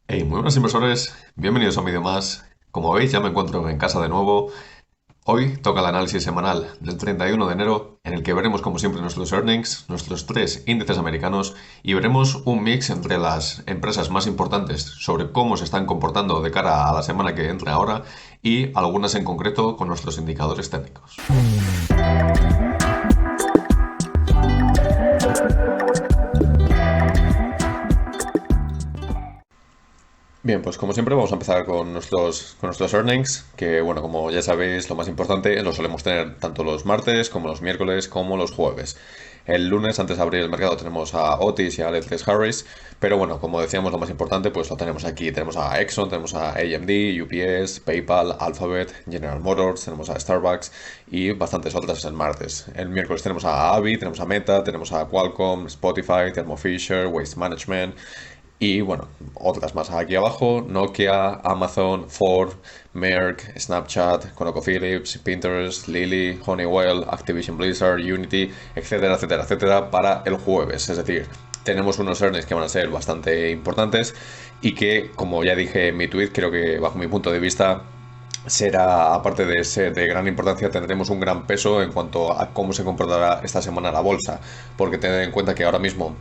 Hey, muy buenos inversores, bienvenidos a un vídeo más. Como veis, ya me encuentro en casa de nuevo. Hoy toca el análisis semanal del 31 de enero, en el que veremos, como siempre, nuestros earnings, nuestros tres índices americanos y veremos un mix entre las empresas más importantes sobre cómo se están comportando de cara a la semana que entra ahora y algunas en concreto con nuestros indicadores técnicos. Bien, pues como siempre vamos a empezar con nuestros earnings, que bueno, como ya sabéis, lo más importante lo solemos tener tanto los martes como los miércoles como los jueves. El lunes, antes de abrir el mercado, tenemos a Otis y a Alex Harris, pero bueno, como decíamos, lo más importante pues lo tenemos aquí. Tenemos a Exxon, tenemos a AMD, UPS, PayPal, Alphabet, General Motors, tenemos a Starbucks y bastantes otras el martes. El miércoles tenemos a Avi, tenemos a Meta, tenemos a Qualcomm, Spotify, Thermo Fisher, Waste Management y bueno, otras más aquí abajo: Nokia, Amazon, Ford, Merck, Snapchat, ConocoPhillips, Pinterest, Lilly, Honeywell, Activision Blizzard, Unity, etcétera, etcétera, etcétera, para el jueves. Es decir, tenemos unos earnings que van a ser bastante importantes y que, como ya dije en mi tweet, creo que bajo mi punto de vista será, aparte de ser de gran importancia, tendremos un gran peso en cuanto a cómo se comportará esta semana la bolsa, porque tened en cuenta que ahora mismo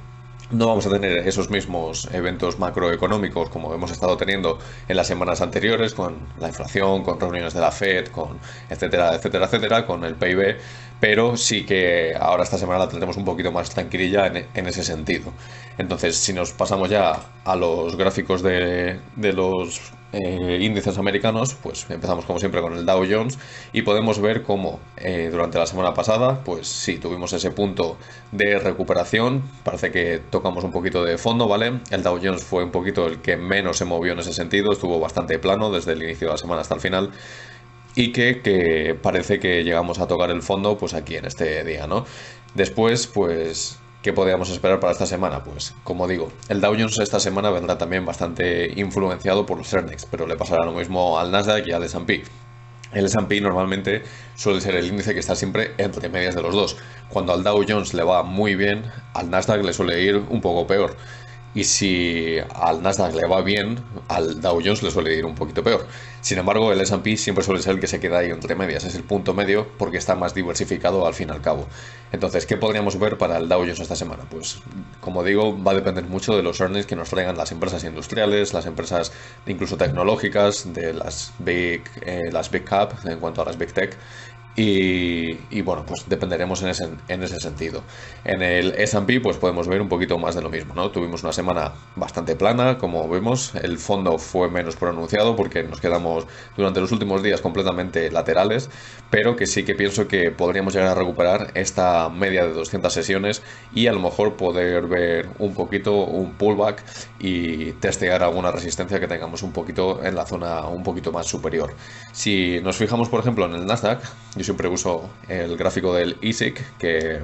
no vamos a tener esos mismos eventos macroeconómicos como hemos estado teniendo en las semanas anteriores, con la inflación, con reuniones de la Fed, con etcétera, etcétera, etcétera, con el PIB, pero sí que ahora esta semana la tendremos un poquito más tranquililla en ese sentido. Entonces, si nos pasamos ya a los gráficos de los índices americanos, pues empezamos como siempre con el Dow Jones y podemos ver cómo durante la semana pasada, pues sí, tuvimos ese punto de recuperación. Parece que tocamos un poquito de fondo, ¿vale? El Dow Jones fue un poquito el que menos se movió en ese sentido, estuvo bastante plano desde el inicio de la semana hasta el final y que parece que llegamos a tocar el fondo pues aquí en este día, ¿no? Después, pues, ¿qué podríamos esperar para esta semana? Pues, como digo, el Dow Jones esta semana vendrá también bastante influenciado por los earnings, pero le pasará lo mismo al Nasdaq y al S&P. El S&P normalmente suele ser el índice que está siempre entre medias de los dos. Cuando al Dow Jones le va muy bien, al Nasdaq le suele ir un poco peor. Y si al Nasdaq le va bien, al Dow Jones le suele ir un poquito peor. Sin embargo, el S&P siempre suele ser el que se queda ahí entre medias. Es el punto medio porque está más diversificado al fin y al cabo. Entonces, ¿qué podríamos ver para el Dow Jones esta semana? Pues, como digo, va a depender mucho de los earnings que nos traigan las empresas industriales, las empresas incluso tecnológicas, de las big cap en cuanto a las big tech. Y bueno, pues dependeremos en ese sentido. En el S&P pues podemos ver un poquito más de lo mismo, ¿no? Tuvimos una semana bastante plana, como vemos. El fondo fue menos pronunciado porque nos quedamos durante los últimos días completamente laterales, pero que sí que pienso que podríamos llegar a recuperar esta media de 200 sesiones y a lo mejor poder ver un poquito un pullback y testear alguna resistencia que tengamos un poquito en la zona un poquito más superior. Si nos fijamos, por ejemplo, en el Nasdaq, yo siempre uso el gráfico del ISIC, que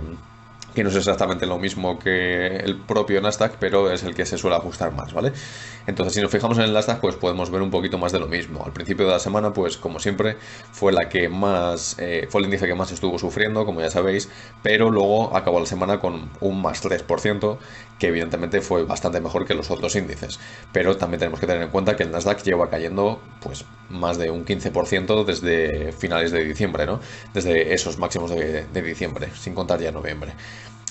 no es exactamente lo mismo que el propio Nasdaq, pero es el que se suele ajustar más, ¿vale? Entonces, si nos fijamos en el Nasdaq, pues podemos ver un poquito más de lo mismo. Al principio de la semana, pues como siempre, fue la que más, fue el índice que más estuvo sufriendo, como ya sabéis, pero luego acabó la semana con un más 3%, que evidentemente fue bastante mejor que los otros índices. Pero también tenemos que tener en cuenta que el Nasdaq lleva cayendo, pues, más de un 15% desde finales de diciembre, ¿no? Desde esos máximos de diciembre, sin contar ya noviembre.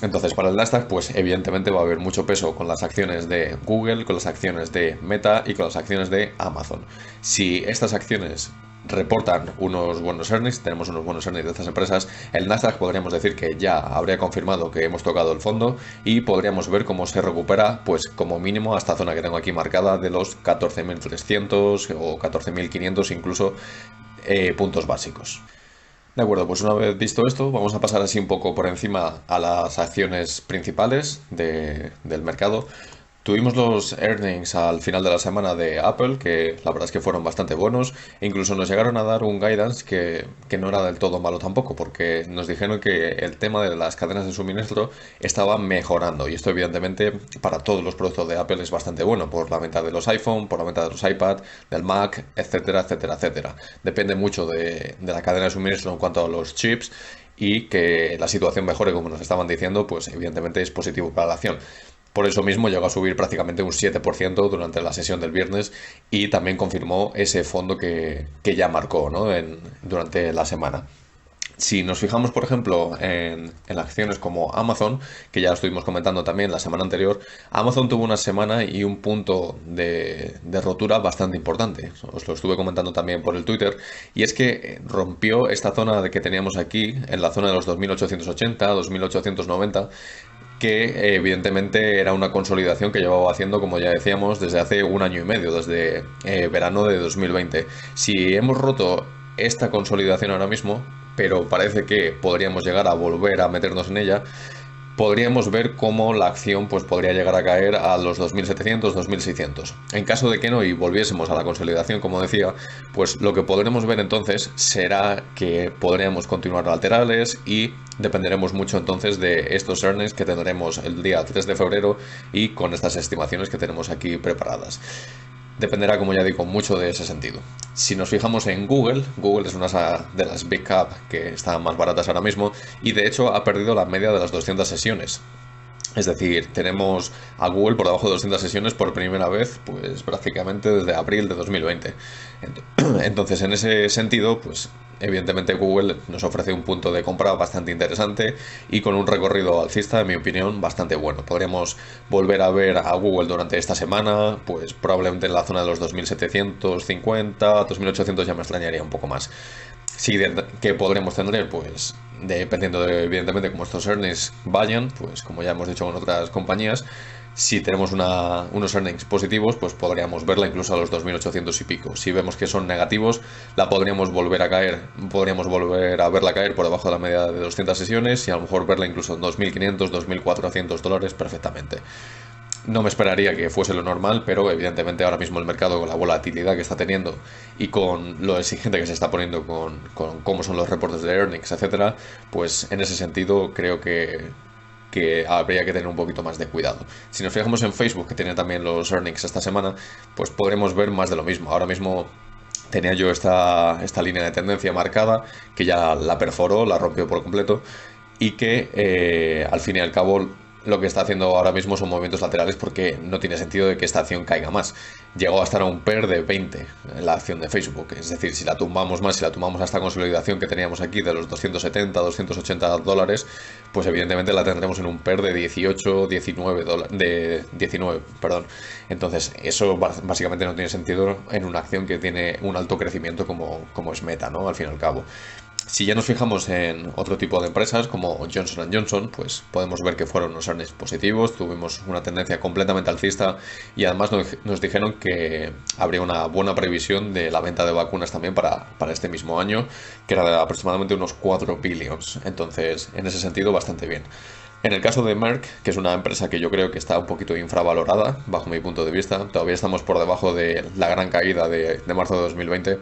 Entonces, para el Nasdaq, pues evidentemente va a haber mucho peso con las acciones de Google, con las acciones de Meta y con las acciones de Amazon. Si estas acciones reportan unos buenos earnings, tenemos unos buenos earnings de estas empresas, el Nasdaq podríamos decir que ya habría confirmado que hemos tocado el fondo y podríamos ver cómo se recupera, pues como mínimo hasta zona que tengo aquí marcada de los 14.300 o 14.500 incluso puntos básicos. De acuerdo, pues una vez visto esto, vamos a pasar así un poco por encima a las acciones principales del mercado. Tuvimos los earnings al final de la semana de Apple, que la verdad es que fueron bastante buenos, e incluso nos llegaron a dar un guidance que no era del todo malo tampoco, porque nos dijeron que el tema de las cadenas de suministro estaba mejorando, y esto evidentemente para todos los productos de Apple es bastante bueno, por la venta de los iPhone, por la venta de los iPad, del Mac, etcétera, etcétera, etcétera. Depende mucho de la cadena de suministro en cuanto a los chips, y que la situación mejore como nos estaban diciendo, pues evidentemente es positivo para la acción. Por eso mismo llegó a subir prácticamente un 7% durante la sesión del viernes y también confirmó ese fondo que ya marcó, ¿no? Durante la semana. Si nos fijamos, por ejemplo, en acciones como Amazon, que ya lo estuvimos comentando también la semana anterior, Amazon tuvo una semana y un punto de rotura bastante importante. Os lo estuve comentando también por el Twitter, y es que rompió esta zona que teníamos aquí, en la zona de los 2880, 2890, que evidentemente era una consolidación que llevaba haciendo, como ya decíamos, desde hace un año y medio, desde verano de 2020. Si hemos roto esta consolidación ahora mismo, pero parece que podríamos llegar a volver a meternos en ella, podríamos ver cómo la acción pues, podría llegar a caer a los 2.700, 2.600. En caso de que no y volviésemos a la consolidación, como decía, pues lo que podremos ver entonces será que podríamos continuar laterales y dependeremos mucho entonces de estos earnings que tendremos el día 3 de febrero y con estas estimaciones que tenemos aquí preparadas. Dependerá, como ya digo, mucho de ese sentido. Si nos fijamos en Google, Google es una de las Big Cap que están más baratas ahora mismo y de hecho ha perdido la media de las 200 sesiones. Es decir, tenemos a Google por debajo de 200 sesiones por primera vez, pues prácticamente desde abril de 2020. Entonces, en ese sentido, pues evidentemente Google nos ofrece un punto de compra bastante interesante y con un recorrido alcista, en mi opinión, bastante bueno. Podríamos volver a ver a Google durante esta semana, pues probablemente en la zona de los 2.750, 2.800 ya me extrañaría un poco más. Sí, que podremos tener, pues dependiendo de, evidentemente, cómo estos earnings vayan, pues como ya hemos dicho con otras compañías, si tenemos unos earnings positivos, pues podríamos verla incluso a los 2.800 y pico. Si vemos que son negativos, la podríamos volver a caer, podríamos volver a verla caer por debajo de la media de 200 sesiones y a lo mejor verla incluso en 2.500, 2.400 dólares perfectamente. No me esperaría que fuese lo normal, pero evidentemente ahora mismo el mercado, con la volatilidad que está teniendo y con lo exigente que se está poniendo con cómo son los reportes de earnings, etcétera, pues en ese sentido creo que habría que tener un poquito más de cuidado. Si nos fijamos en Facebook, que tiene también los earnings esta semana, pues podremos ver más de lo mismo. Ahora mismo tenía yo esta línea de tendencia marcada, que ya la perforó, la rompió por completo, y que al fin y al cabo lo que está haciendo ahora mismo son movimientos laterales porque no tiene sentido de que esta acción caiga más. Llegó a estar a un PER de 20 en la acción de Facebook, es decir, si la tumbamos más, si la tumbamos a esta consolidación que teníamos aquí de los 270, 280 dólares, pues evidentemente la tendremos en un PER de 18, 19 de 19, perdón. Entonces, eso básicamente no tiene sentido en una acción que tiene un alto crecimiento como es Meta, ¿no? Al fin y al cabo. Si ya nos fijamos en otro tipo de empresas como Johnson Johnson, pues podemos ver que fueron unos earnings positivos, tuvimos una tendencia completamente alcista y además nos dijeron que habría una buena previsión de la venta de vacunas también para este mismo año, que era de aproximadamente unos 4 billions. Entonces, en ese sentido, bastante bien. En el caso de Merck, que es una empresa que yo creo que está un poquito infravalorada, bajo mi punto de vista, todavía estamos por debajo de la gran caída de marzo de 2020.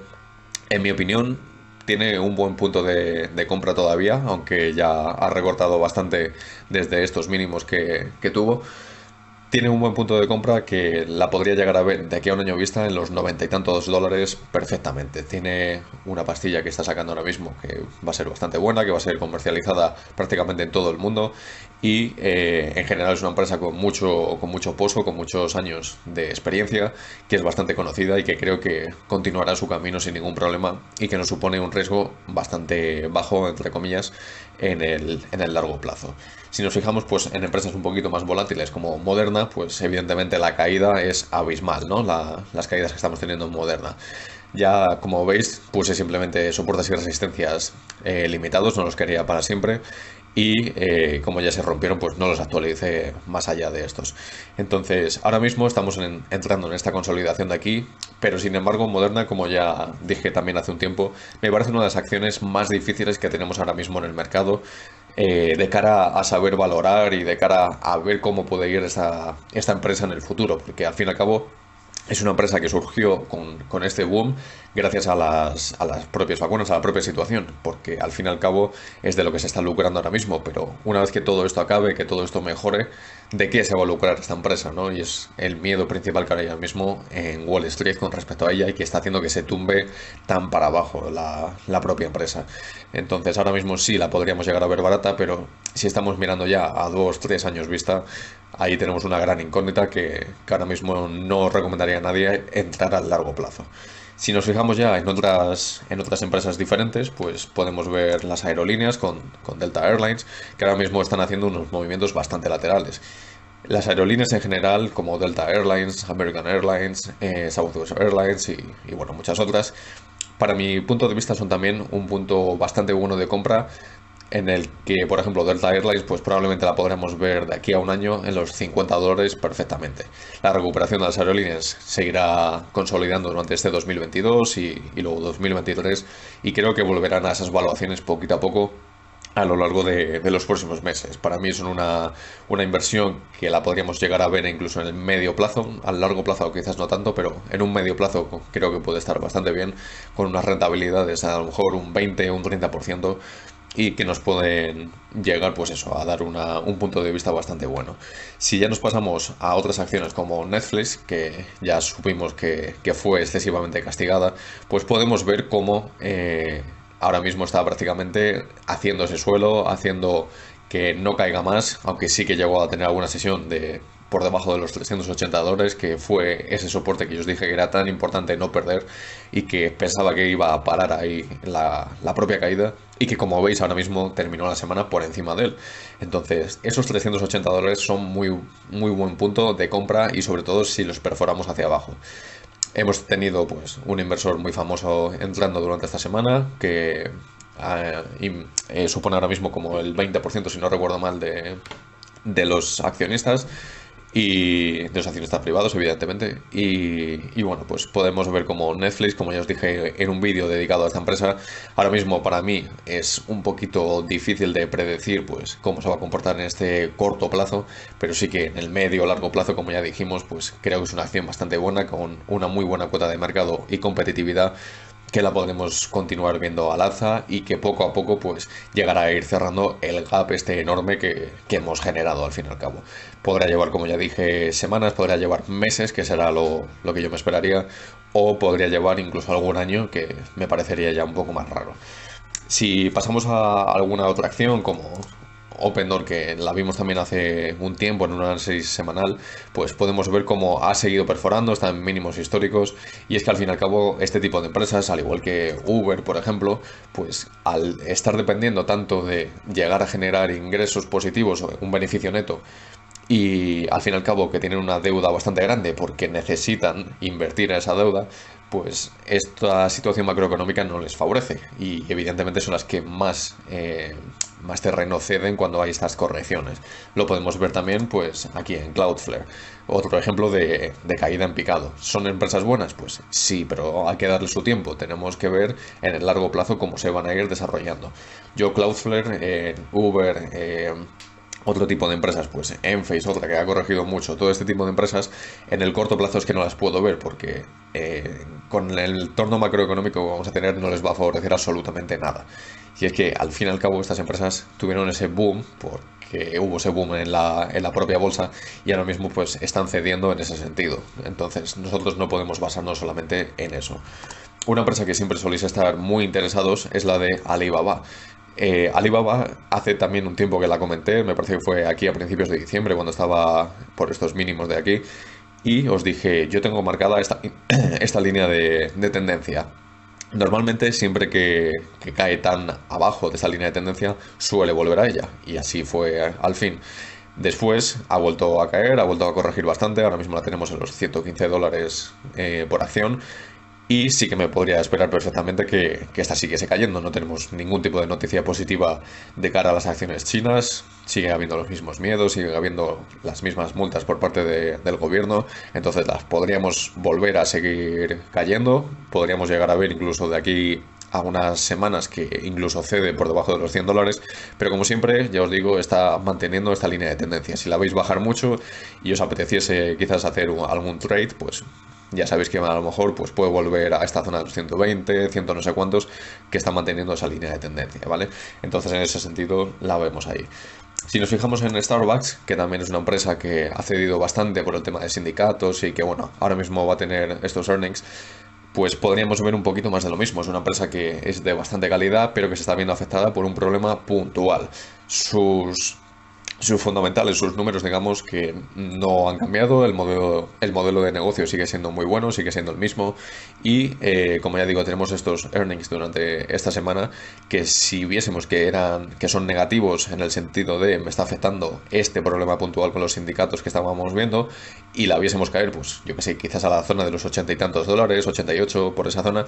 En mi opinión, tiene un buen punto de compra todavía, aunque ya ha recortado bastante desde estos mínimos que tuvo. Tiene un buen punto de compra que la podría llegar a ver de aquí a un año vista en los 90 y tantos dólares perfectamente. Tiene una pastilla que está sacando ahora mismo que va a ser bastante buena, que va a ser comercializada prácticamente en todo el mundo y en general es una empresa con mucho pozo, con muchos años de experiencia, que es bastante conocida y que creo que continuará su camino sin ningún problema y que nos supone un riesgo bastante bajo, entre comillas, en el largo plazo. Si nos fijamos pues en empresas un poquito más volátiles como Moderna, pues evidentemente la caída es abismal, ¿no? Las caídas que estamos teniendo en Moderna. Ya como veis puse simplemente soportes y resistencias limitados, no los quería para siempre y como ya se rompieron pues no los actualicé más allá de estos. Entonces ahora mismo estamos entrando en esta consolidación de aquí, pero sin embargo Moderna, como ya dije también hace un tiempo, me parece una de las acciones más difíciles que tenemos ahora mismo en el mercado, de cara a saber valorar y de cara a ver cómo puede ir esta empresa en el futuro, porque al fin y al cabo es una empresa que surgió con este boom gracias a las propias vacunas, a la propia situación, porque al fin y al cabo es de lo que se está lucrando ahora mismo, pero una vez que todo esto acabe, que todo esto mejore, de qué se va a lucrar esta empresa, ¿no? Y es el miedo principal que hay ahora mismo en Wall Street con respecto a ella y que está haciendo que se tumbe tan para abajo la propia empresa. Entonces ahora mismo sí la podríamos llegar a ver barata, pero si estamos mirando ya a 2, 3 años vista, ahí tenemos una gran incógnita que ahora mismo no recomendaría a nadie entrar a largo plazo. Si nos fijamos ya en otras empresas diferentes, pues podemos ver las aerolíneas con Delta Airlines, que ahora mismo están haciendo unos movimientos bastante laterales. Las aerolíneas en general, como Delta Airlines, American Airlines, Southwest Airlines y bueno, muchas otras, para mi punto de vista son también un punto bastante bueno de compra en el que, por ejemplo, Delta Airlines, pues probablemente la podremos ver de aquí a un año en los $50 perfectamente. La recuperación de las aerolíneas seguirá consolidando durante este 2022 y luego 2023 y creo que volverán a esas valuaciones poquito a poco a lo largo de los próximos meses. Para mí son una inversión que la podríamos llegar a ver incluso en el medio plazo, al largo plazo quizás no tanto, pero en un medio plazo creo que puede estar bastante bien, con unas rentabilidades a lo mejor un 20 o un 30% y que nos pueden llegar pues eso, a dar un punto de vista bastante bueno. Si ya nos pasamos a otras acciones como Netflix, que ya supimos que fue excesivamente castigada, pues podemos ver cómo ahora mismo está prácticamente haciendo ese suelo, haciendo que no caiga más, aunque sí que llegó a tener alguna sesión de por debajo de los $380, que fue ese soporte que yo os dije que era tan importante no perder y que pensaba que iba a parar ahí la propia caída y que como veis ahora mismo terminó la semana por encima de él. Entonces esos $380 son muy, muy buen punto de compra y sobre todo si los perforamos hacia abajo. Hemos tenido pues un inversor muy famoso entrando durante esta semana que supone ahora mismo como el 20%, si no recuerdo mal, de los accionistas y de los accionistas privados, evidentemente. Y bueno, pues podemos ver como Netflix, como ya os dije en un vídeo dedicado a esta empresa, ahora mismo para mí es un poquito difícil de predecir pues cómo se va a comportar en este corto plazo, pero sí que en el medio o largo plazo, como ya dijimos, pues creo que es una acción bastante buena, con una muy buena cuota de mercado y competitividad, que la podemos continuar viendo al alza y que poco a poco pues llegará a ir cerrando el gap este enorme que hemos generado al fin y al cabo. Podrá llevar, como ya dije, semanas, podrá llevar meses, que será lo que yo me esperaría, o podría llevar incluso algún año, que me parecería ya un poco más raro. Si pasamos a alguna otra acción como Opendoor, que la vimos también hace un tiempo en un análisis semanal, pues podemos ver cómo ha seguido perforando, está en mínimos históricos, y es que al fin y al cabo este tipo de empresas, al igual que Uber, por ejemplo, pues al estar dependiendo tanto de llegar a generar ingresos positivos o un beneficio neto, y al fin y al cabo que tienen una deuda bastante grande porque necesitan invertir en esa deuda, pues esta situación macroeconómica no les favorece y evidentemente son las que más terreno ceden cuando hay estas correcciones. Lo podemos ver también pues aquí en Cloudflare, otro ejemplo de caída en picado. ¿Son empresas buenas? Pues sí, pero hay que darle su tiempo. Tenemos que ver en el largo plazo cómo se van a ir desarrollando. Yo Cloudflare, Uber, otro tipo de empresas, pues Enphase, otra que ha corregido mucho, todo este tipo de empresas, en el corto plazo es que no las puedo ver porque con el entorno macroeconómico que vamos a tener no les va a favorecer absolutamente nada. Y es que al fin y al cabo estas empresas tuvieron ese boom porque hubo ese boom en la propia bolsa y ahora mismo pues están cediendo en ese sentido. Entonces nosotros no podemos basarnos solamente en eso. Una empresa que siempre soléis estar muy interesados es la de Alibaba. Alibaba hace también un tiempo que la comenté, me parece que fue aquí a principios de diciembre cuando estaba por estos mínimos de aquí y os dije, yo tengo marcada esta línea de tendencia. Normalmente siempre que cae tan abajo de esa línea de tendencia suele volver a ella y así fue al fin. Después ha vuelto a caer, ha vuelto a corregir bastante, ahora mismo la tenemos en los $115 por acción. Y sí que me podría esperar perfectamente que esta siguiese cayendo. No tenemos ningún tipo de noticia positiva de cara a las acciones chinas. Sigue habiendo los mismos miedos, sigue habiendo las mismas multas por parte del gobierno. Entonces las podríamos volver a seguir cayendo. Podríamos llegar a ver incluso de aquí a unas semanas que incluso cede por debajo de los $100. Pero como siempre, ya os digo, está manteniendo esta línea de tendencia. Si la veis bajar mucho y os apeteciese quizás hacer algún trade, pues ya sabéis que a lo mejor pues puede volver a esta zona de los 120, 100 no sé cuántos, que está manteniendo esa línea de tendencia, ¿vale? Entonces en ese sentido la vemos ahí. Si nos fijamos en Starbucks, que también es una empresa que ha cedido bastante por el tema de sindicatos y que, bueno, ahora mismo va a tener estos earnings, pues podríamos ver un poquito más de lo mismo. Es una empresa que es de bastante calidad, pero que se está viendo afectada por un problema puntual. Sus fundamentales, sus números, digamos que no han cambiado, el modelo de negocio sigue siendo muy bueno, sigue siendo el mismo y como ya digo, tenemos estos earnings durante esta semana que si viésemos que son negativos en el sentido de me está afectando este problema puntual con los sindicatos que estábamos viendo y la viésemos caer, pues yo que sé, quizás a la zona de los 80 y tantos dólares, 88 por esa zona,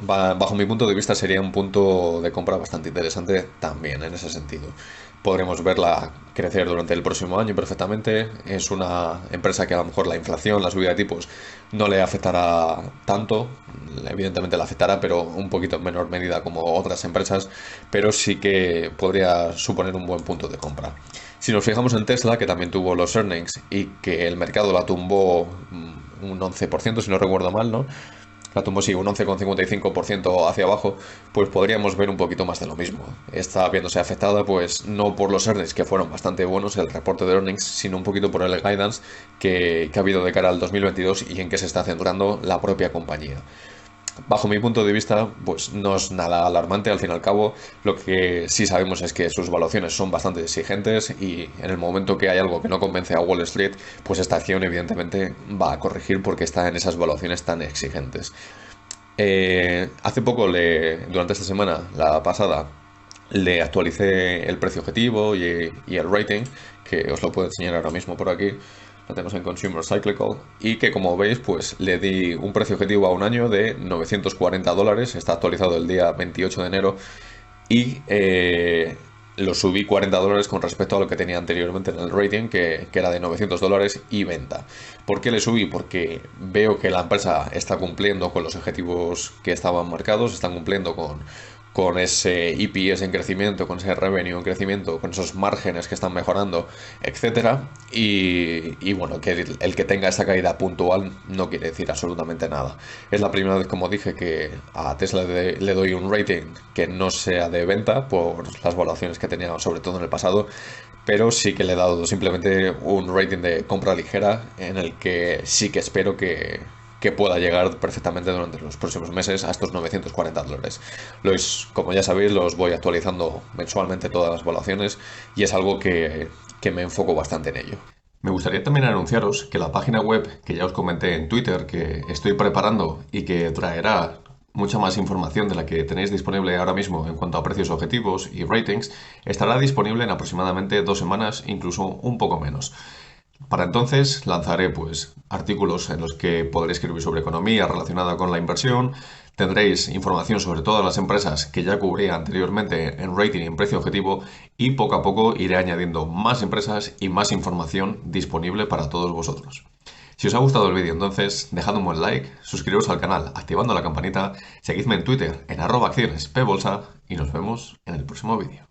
bajo mi punto de vista sería un punto de compra bastante interesante también en ese sentido. Podremos verla crecer durante el próximo año perfectamente. Es una empresa que a lo mejor la inflación, la subida de tipos no le afectará tanto. Evidentemente la afectará, pero un poquito en menor medida como otras empresas, pero sí que podría suponer un buen punto de compra. Si nos fijamos en Tesla, que también tuvo los earnings y que el mercado la tumbó un 11%, si no recuerdo mal, ¿no? La tumbó sí, un 11,55% hacia abajo, pues podríamos ver un poquito más de lo mismo. Está viéndose afectada, pues no por los earnings, que fueron bastante buenos, el reporte de earnings, sino un poquito por el guidance que ha habido de cara al 2022 y en qué se está centrando la propia compañía. Bajo mi punto de vista, pues no es nada alarmante al fin y al cabo. Lo que sí sabemos es que sus valuaciones son bastante exigentes y en el momento que hay algo que no convence a Wall Street, pues esta acción evidentemente va a corregir porque está en esas valuaciones tan exigentes. Hace poco, durante esta semana, la pasada, le actualicé el precio objetivo y el rating, que os lo puedo enseñar ahora mismo por aquí. Lo tenemos en Consumer Cyclical y que como veis pues le di un precio objetivo a un año de 940 dólares, está actualizado el día 28 de enero y lo subí 40 dólares con respecto a lo que tenía anteriormente en el rating, que era de 900 dólares y venta. ¿Por qué le subí? Porque veo que la empresa está cumpliendo con los objetivos que estaban marcados, están cumpliendo con ese EPS en crecimiento, con ese revenue en crecimiento, con esos márgenes que están mejorando, etcétera. Y bueno, que el que tenga esa caída puntual no quiere decir absolutamente nada. Es la primera vez, como dije, que a Tesla le doy un rating que no sea de venta por las valoraciones que tenía, sobre todo en el pasado, pero sí que le he dado simplemente un rating de compra ligera en el que sí que espero que pueda llegar perfectamente durante los próximos meses a estos 940 dólares. Como ya sabéis, los voy actualizando mensualmente todas las evaluaciones y es algo que me enfoco bastante en ello. Me gustaría también anunciaros que la página web que ya os comenté en Twitter que estoy preparando y que traerá mucha más información de la que tenéis disponible ahora mismo en cuanto a precios objetivos y ratings, estará disponible en aproximadamente 2 semanas, incluso un poco menos. Para entonces lanzaré pues artículos en los que podréis escribir sobre economía relacionada con la inversión, tendréis información sobre todas las empresas que ya cubría anteriormente en rating y en precio objetivo y poco a poco iré añadiendo más empresas y más información disponible para todos vosotros. Si os ha gustado el vídeo entonces dejad un buen like, suscribiros al canal activando la campanita, seguidme en Twitter en @accionespbolsa y nos vemos en el próximo vídeo.